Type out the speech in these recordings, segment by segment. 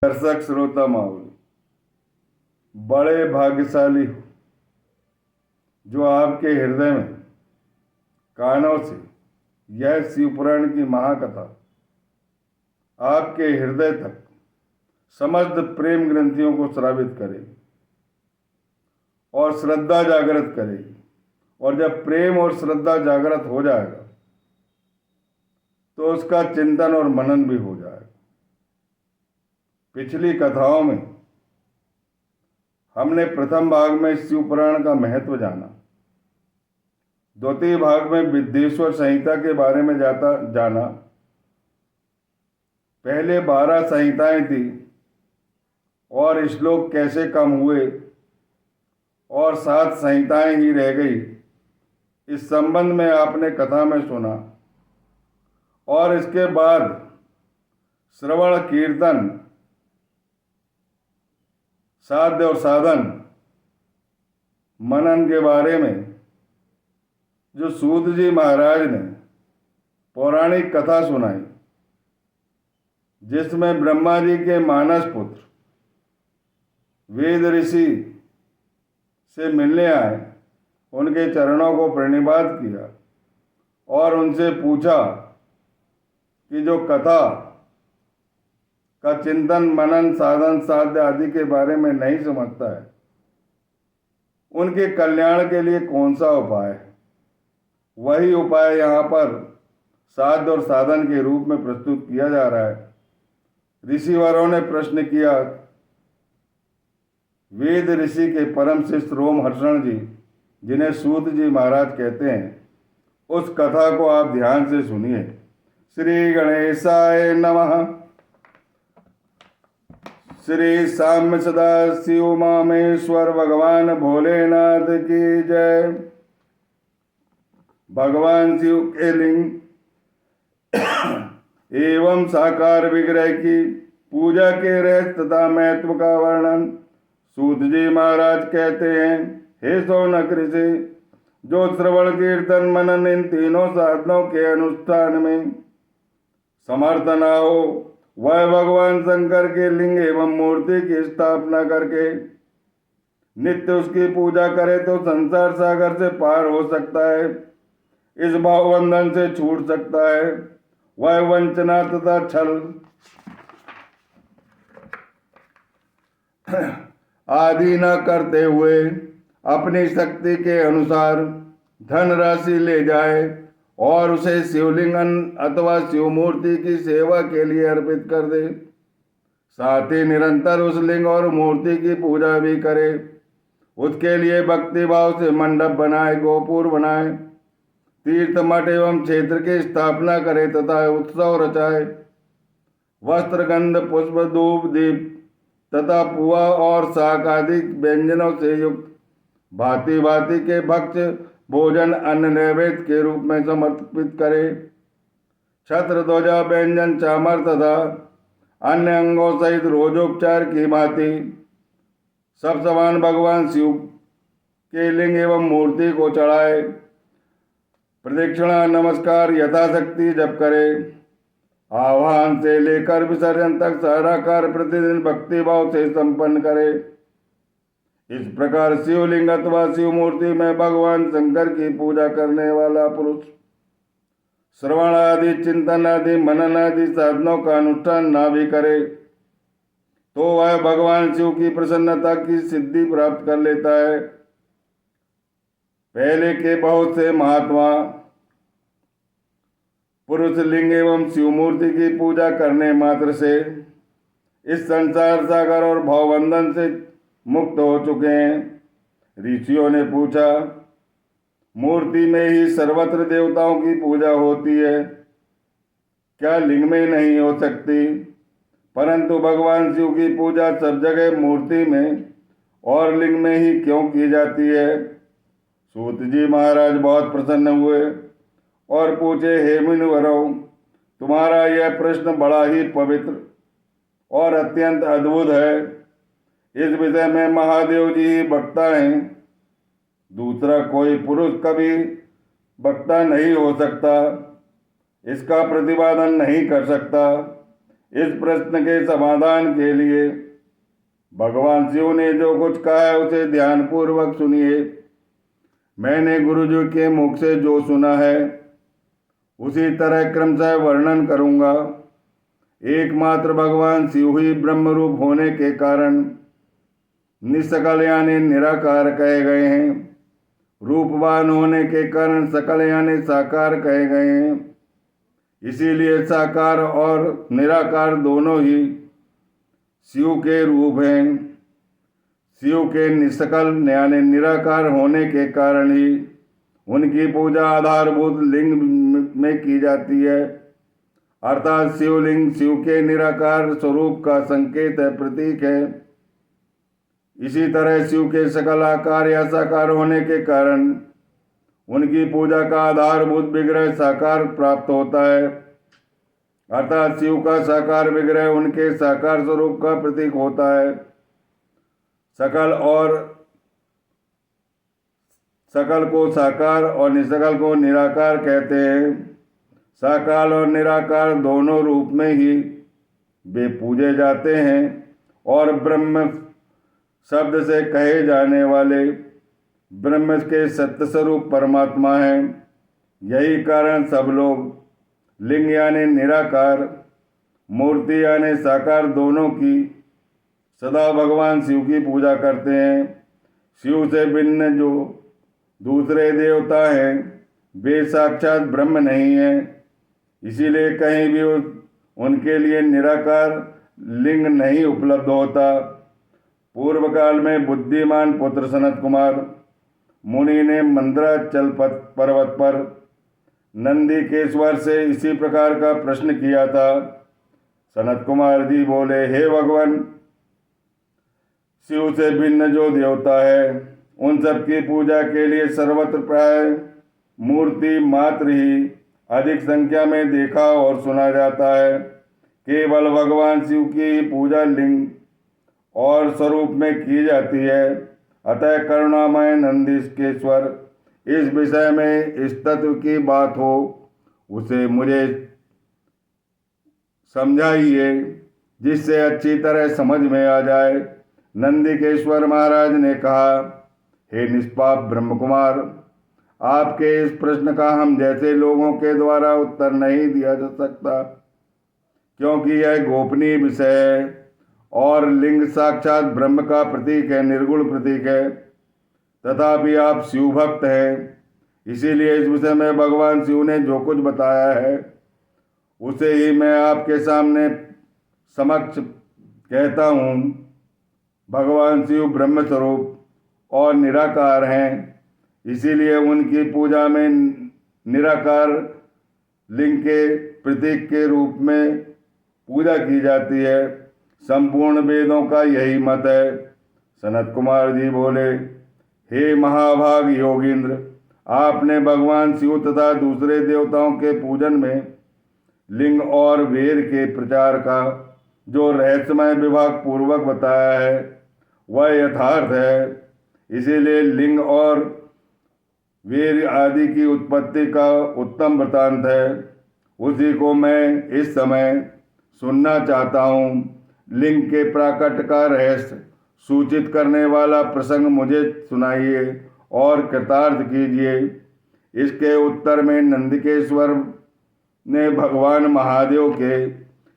दर्शक श्रोता माउल बड़े भाग्यशाली हो जो आपके हृदय में कानों से यह शिवपुराण की महाकथा आपके हृदय तक समस्त प्रेम ग्रंथियों को श्रावित करेगी और श्रद्धा जागृत करेगी। और जब प्रेम और श्रद्धा जागृत हो जाएगा तो उसका चिंतन और मनन भी हो जाएगा। पिछली कथाओं में हमने प्रथम भाग में शिवपुराण का महत्व जाना, द्वितीय भाग में विद्येश्वर संहिता के बारे में जाना। पहले 12 संहिताएं थी और श्लोक कैसे कम हुए और 7 संहिताएं ही रह गई, इस संबंध में आपने कथा में सुना। और इसके बाद श्रवण कीर्तन साध्य और साधन मनन के बारे में जो सूत जी महाराज ने पौराणिक कथा सुनाई, जिसमें ब्रह्मा जी के मानस पुत्र वेद ऋषि से मिलने आए, उनके चरणों को प्रणिपात किया और उनसे पूछा कि जो कथा का चिंतन मनन साधन साध्य आदि के बारे में नहीं समझता है, उनके कल्याण के लिए कौन सा उपाय है। वही उपाय यहाँ पर साध्य और साधन के रूप में प्रस्तुत किया जा रहा है। ऋषिवरों ने प्रश्न किया। वेद ऋषि के परम शिष्य रोमहर्षण जी, जिन्हें सूत जी महाराज कहते हैं, उस कथा को आप ध्यान से सुनिए। श्री गणेशाय नमः। श्री साम्य सदा शिव मामेश्वर भगवान भोलेनाथ की जय। भगवान शिव के लिंग एवं साकार विग्रह की पूजा के रहस्य तथा महत्व का वर्णन सूत जी महाराज कहते हैं। हे शौनक ऋषि, जो श्रवण कीर्तन मनन इन तीनों साधनों के अनुष्ठान में समर्थ न हो, वह भगवान शंकर के लिंग एवं मूर्ति की स्थापना करके नित्य उसकी पूजा करे तो संसार सागर से पार हो सकता है, इस भावबंधन से छूट सकता है। वह वंचना तथा छल आदि न करते हुए अपनी शक्ति के अनुसार धन राशि ले जाए और उसे शिवलिंग अथवा शिव मूर्ति की सेवा के लिए अर्पित कर दे। साथ ही निरंतर उस लिंग और मूर्ति की पूजा भी करे। उसके लिए भक्ति भाव से मंडप बनाए, गोपुर बनाए, तीर्थ मठ एवं क्षेत्र की स्थापना करे तथा उत्सव रचाए। वस्त्र गंध पुष्प धूप दीप तथा पुआ और शाक आदि व्यंजनों से युक्त भांति भांति के भक्ष्य भोजन अन्न नैवेद्य के रूप में समर्पित करे। छत्र ध्वजा व्यंजन चामर तथा अन्य अंगों सहित रोजोपचार की भांति सब समान भगवान शिव के लिंग एवं मूर्ति को चढ़ाए। प्रदक्षिणा नमस्कार यथाशक्ति जप करे। आह्वान से लेकर विसर्जन तक सारा कार्य प्रतिदिन भक्ति भाव से संपन्न करे। इस प्रकार शिवलिंग अथवा शिव मूर्ति में भगवान शंकर की पूजा करने वाला पुरुष श्रवण आदि चिंतन आदि मनन आदि साधनों का अनुष्ठान ना भी करे तो वह भगवान शिव की प्रसन्नता की सिद्धि प्राप्त कर लेता है। पहले के बहुत से महात्मा पुरुष लिंग एवं शिव मूर्ति की पूजा करने मात्र से इस संसार सागर और भवबंधन से मुक्त हो चुके हैं। ऋषियों ने पूछा, मूर्ति में ही सर्वत्र देवताओं की पूजा होती है, क्या लिंग में नहीं हो सकती? परंतु भगवान शिव की पूजा सब जगह मूर्ति में और लिंग में ही क्यों की जाती है? सूत जी महाराज बहुत प्रसन्न हुए और पूछे, हे मुनिवरों, तुम्हारा यह प्रश्न बड़ा ही पवित्र और अत्यंत अद्भुत है। इस विषय में महादेव जी ही वक्ता हैं, दूसरा कोई पुरुष कभी वक्ता नहीं हो सकता, इसका प्रतिपादन नहीं कर सकता। इस प्रश्न के समाधान के लिए भगवान शिव ने जो कुछ कहा है उसे ध्यानपूर्वक सुनिए। मैंने गुरुजी के मुख से जो सुना है उसी तरह क्रमशः वर्णन करूंगा। एकमात्र भगवान शिव ही ब्रह्म रूप होने के कारण निसकल यानी निराकार कहे गए हैं। रूपवान होने के कारण सकल यानी साकार कहे गए हैं। इसीलिए साकार और निराकार दोनों ही शिव के रूप हैं। शिव के निसकल यानी निराकार होने के कारण ही उनकी पूजा आधारभूत लिंग में की जाती है, अर्थात शिवलिंग शिव के निराकार स्वरूप का संकेत है, प्रतीक है। इसी तरह शिव के सकल आकार या साकार होने के कारण उनकी पूजा का आधारभूत विग्रह साकार प्राप्त होता है, अर्थात शिव का साकार विग्रह उनके साकार स्वरूप का प्रतीक होता है। सकल को साकार और निसकल को निराकार कहते हैं। साकार और निराकार दोनों रूप में ही वे पूजे जाते हैं और ब्रह्म शब्द से कहे जाने वाले ब्रह्म के सत्य स्वरूप परमात्मा हैं। यही कारण सब लोग लिंग यानी निराकार, मूर्ति यानी साकार दोनों की सदा भगवान शिव की पूजा करते हैं। शिव से भिन्न जो दूसरे देवता हैं वे साक्षात ब्रह्म नहीं हैं, इसीलिए कहीं भी उनके लिए निराकार लिंग नहीं उपलब्ध होता। पूर्व काल में बुद्धिमान पुत्र सनत कुमार मुनि ने मंदराचल पर्वत पर नंदीकेश्वर से इसी प्रकार का प्रश्न किया था। सनत कुमार जी बोले, हे भगवान, शिव से भिन्न जो देवता है उन सब की पूजा के लिए सर्वत्र प्राय मूर्ति मात्र ही अधिक संख्या में देखा और सुना जाता है। केवल भगवान शिव की ही पूजा लिंग और स्वरूप में की जाती है। अतः करुणामय नंदीकेश्वर, इस विषय में इस तत्व की बात हो उसे मुझे समझाइए जिससे अच्छी तरह समझ में आ जाए। नंदीकेश्वर महाराज ने कहा, हे निष्पाप ब्रह्म कुमार, आपके इस प्रश्न का हम जैसे लोगों के द्वारा उत्तर नहीं दिया जा सकता, क्योंकि यह गोपनीय विषय है और लिंग साक्षात ब्रह्म का प्रतीक है, निर्गुण प्रतीक है। तथापि आप शिव भक्त हैं, इसीलिए इस विषय में भगवान शिव ने जो कुछ बताया है उसे ही मैं आपके सामने समक्ष कहता हूँ। भगवान शिव ब्रह्म स्वरूप और निराकार हैं, इसीलिए उनकी पूजा में निराकार लिंग के प्रतीक के रूप में पूजा की जाती है। संपूर्ण वेदों का यही मत है। सनत कुमार जी बोले, हे महाभाग योगींद्र, आपने भगवान शिव तथा दूसरे देवताओं के पूजन में लिंग और वेर के प्रचार का जो रहस्यमय विभाग पूर्वक बताया है वह यथार्थ है। इसीलिए लिंग और वीर आदि की उत्पत्ति का उत्तम वृतांत है, उसी को मैं इस समय सुनना चाहता हूँ। लिंग के प्राकट्य का रहस्य सूचित करने वाला प्रसंग मुझे सुनाइए और कृतार्थ कीजिए। इसके उत्तर में नंदीकेश्वर ने भगवान महादेव के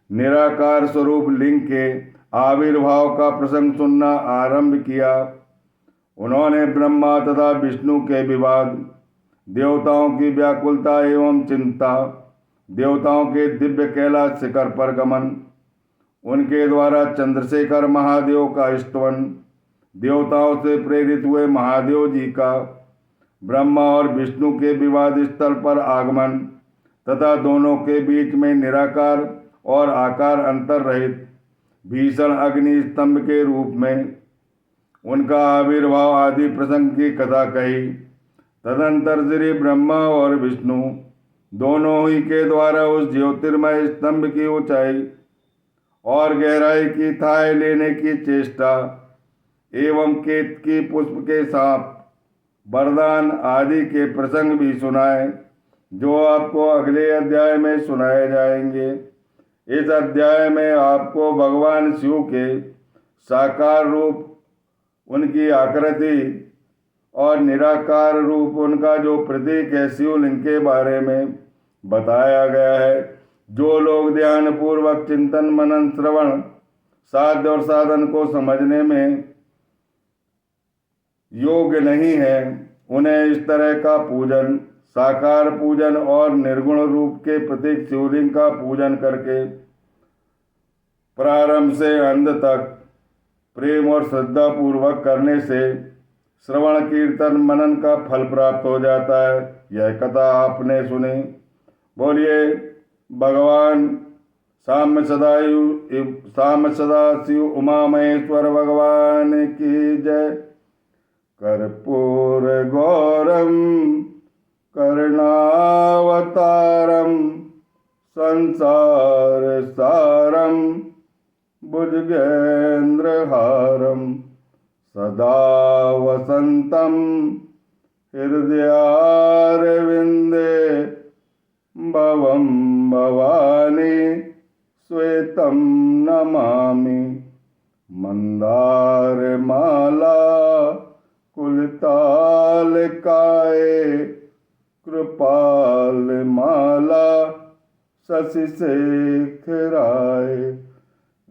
निराकार स्वरूप लिंग के आविर्भाव का प्रसंग सुनना आरंभ किया। उन्होंने ब्रह्मा तथा विष्णु के विवाद, देवताओं की व्याकुलता एवं चिंता, देवताओं के दिव्य कैलाश शिखर पर गमन, उनके द्वारा चंद्रशेखर महादेव का स्तवन, देवताओं से प्रेरित हुए महादेव जी का ब्रह्मा और विष्णु के विवाद स्थल पर आगमन तथा दोनों के बीच में निराकार और आकार अंतर रहित भीषण अग्नि स्तंभ के रूप में उनका आविर्भाव आदि प्रसंग की कथा कही। तदंतर श्री ब्रह्मा और विष्णु दोनों ही के द्वारा उस ज्योतिर्मय स्तंभ की ऊंचाई और गहराई की थाह लेने की चेष्टा एवं केतकी पुष्प के सांप, वरदान आदि के प्रसंग भी सुनाए, जो आपको अगले अध्याय में सुनाए जाएंगे। इस अध्याय में आपको भगवान शिव के साकार रूप, उनकी आकृति और निराकार रूप, उनका जो प्रतीक है शिवलिंग के बारे में बताया गया है। जो लोग ध्यान पूर्वक चिंतन मनन श्रवण साध्य और साधन को समझने में योग्य नहीं है, उन्हें इस तरह का पूजन, साकार पूजन और निर्गुण रूप के प्रतीक शिवलिंग का पूजन करके प्रारंभ से अंत तक प्रेम और श्रद्धा पूर्वक करने से श्रवण कीर्तन मनन का फल प्राप्त हो जाता है। यह कथा आपने सुनी। बोलिए भगवान साम्य सदाशिव उमा महेश्वर भगवान की जय। कर्पूर गौरम करुणावतारम संसार सारम भुजगेन्द्रहारम सदा वसंतम हृदयारविंदे भवं भवानी श्वेतं नमामि। मंदारमाला कुलतालकाये कृपालमाला शशिशेखराय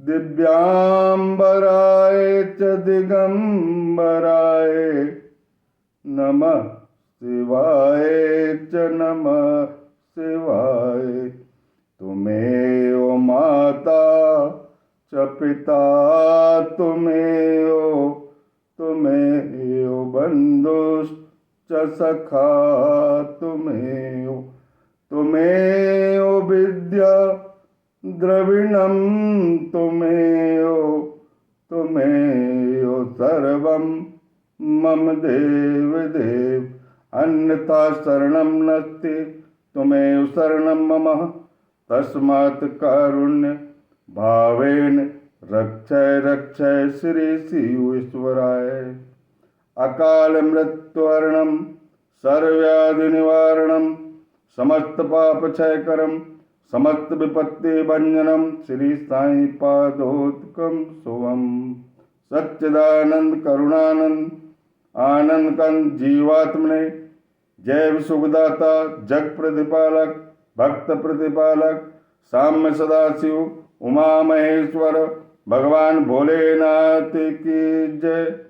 दिव्यांबराय च दिगंबराय नमः शिवाय च नमः शिवाय। तुमेव माता च पिता तुमेव बंधुश्च सखा तुमेव विद्या द्रविणं तुमेव सर्वं मम देव अन्यथा शरणं नास्ति। तुमेव शरणं मम तस्मात् कारुण्य भावेन रक्षय श्री शिव ईश्वराय। अकाल मृत्युहरणं सर्वव्याधि निवारणं समस्त पाप क्षयकरं समस्त विपत्ति भंजनम श्री साई पादोत्कम शुभम। सच्चिदानंद करुणानंद आनंद कंद जीवात्मने जय सुखदाता जग प्रतिपालक भक्त प्रतिपालक साम्य सदाशिव उमा महेश्वर भगवान भोलेनाथ की जय।